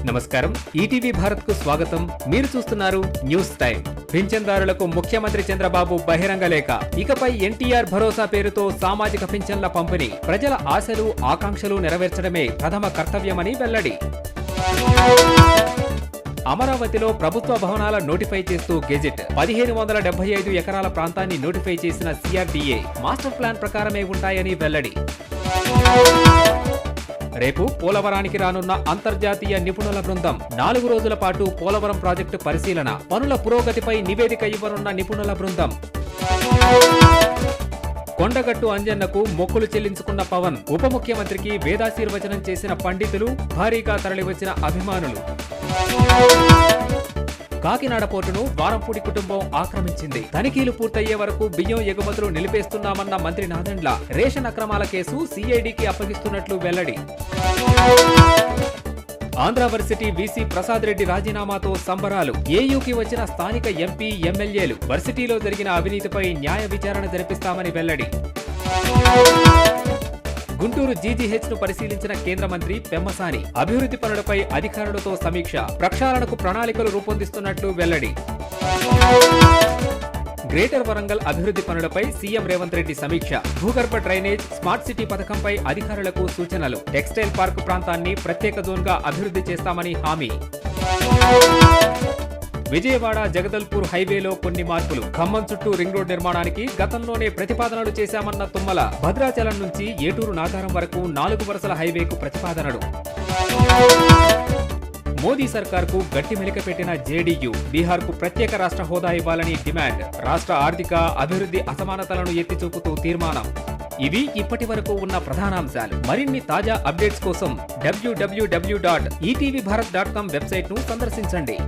నమస్కారం, ఈటీవీ భారత్ కు స్వాగతం. మీరు చూస్తున్నారు న్యూస్ టైం. పింఛన్దారులకు ముఖ్యమంత్రి చంద్రబాబు బహిరంగ లేఖ. ఇకపై ఎన్టీఆర్ భరోసా పేరుతో సామాజిక పింఛన్ల పంపిణీ. ప్రజల ఆశలు ఆకాంక్షలు నెరవేర్చడమే ప్రథమ కర్తవ్యమని వెల్లడి. అమరావతిలో ప్రభుత్వ భవనాల నోటిఫై చేస్తూ గెజిట్. 1575 ఎకరాల ప్రాంతాన్ని నోటిఫై చేసిన సిఆర్డీఏ మాస్టర్ ప్లాన్ ప్రకారమే ఉంటాయని వెల్లడి. రేపు పోలవరానికి రానున్న అంతర్జాతీయ నిపుణుల బృందం 4 రోజుల పాటు పోలవరం ప్రాజెక్టు పరిశీలన. పనుల పురోగతిపై నివేదిక ఇవ్వనున్న నిపుణుల బృందం. కొండగట్టు అంజన్నకు మొక్కులు చెల్లించుకున్న పవన్. ఉప ముఖ్యమంత్రికి వేదాశీర్వచనం చేసిన పండితులు, భారీగా తరలివచ్చిన అభిమానులు. కాకినాడ పోర్టును వారంపూడి కుటుంబం ఆక్రమించింది. తనిఖీలు పూర్తయ్యే వరకు బియ్యం ఎగుమతులు నిలిపేస్తున్నామన్న మంత్రి నాదెండ్ల. రేషన్ అక్రమాల కేసు సిఐడికి అప్పగిస్తున్నట్లు వెల్లడి. ఆంధ్ర వర్సిటీ వీసీ ప్రసాద్ రెడ్డి రాజీనామాతో సంబరాలు. ఏయూకి వచ్చిన స్థానిక ఎంపీ, ఎమ్మెల్యేలు. వర్సిటీలో జరిగిన అవినీతిపై న్యాయ విచారణ జరిపిస్తామని వెల్లడి. గుంటూరు జీజీహెచ్ ను పరిశీలించిన కేంద్ర మంత్రి పెమ్మసాని. అభివృద్ధి పనులపై అధికారులతో సమీక్ష. ప్రక్షాళనకు ప్రణాళికలు రూపొందిస్తున్నట్లు వెల్లడి. గ్రేటర్ వరంగల్ అభివృద్ధి పనులపై సీఎం రేవంత్ రెడ్డి సమీక్ష. భూగర్భ డ్రైనేజ్, స్మార్ట్ సిటీ పథకంపై అధికారులకు సూచనలు. టెక్స్టైల్ పార్క్ ప్రాంతాన్ని ప్రత్యేక జోన్గా అభివృద్ధి చేస్తామని హామీ. విజయవాడ జగదల్పూర్ హైవేలో కొన్ని మార్పులు. ఖమ్మం చుట్టూ రింగ్ రోడ్ నిర్మాణానికి గతంలోనే ప్రతిపాదనలు చేశామన్న తుమ్మల. భద్రాచలం నుంచి ఏటూరు నాగారం వరకు 4 వరుసల హైవేకు ప్రతిపాదనలు. మోదీ సర్కార్కు గట్టి మెలిక పెట్టిన జేడీయూ. బీహార్కు ప్రత్యేక రాష్ట్ర హోదా ఇవ్వాలని డిమాండ్. రాష్ట్ర ఆర్థిక అభివృద్ధి అసమానతలను ఎత్తిచూపుతూ తీర్మానం. ఇవి ఇప్పటి వరకు ఉన్న ప్రధానాంశాలు. మరిన్ని తాజా అప్డేట్స్ కోసం www.etvbharat.com వెబ్సైట్ ను సందర్శించండి.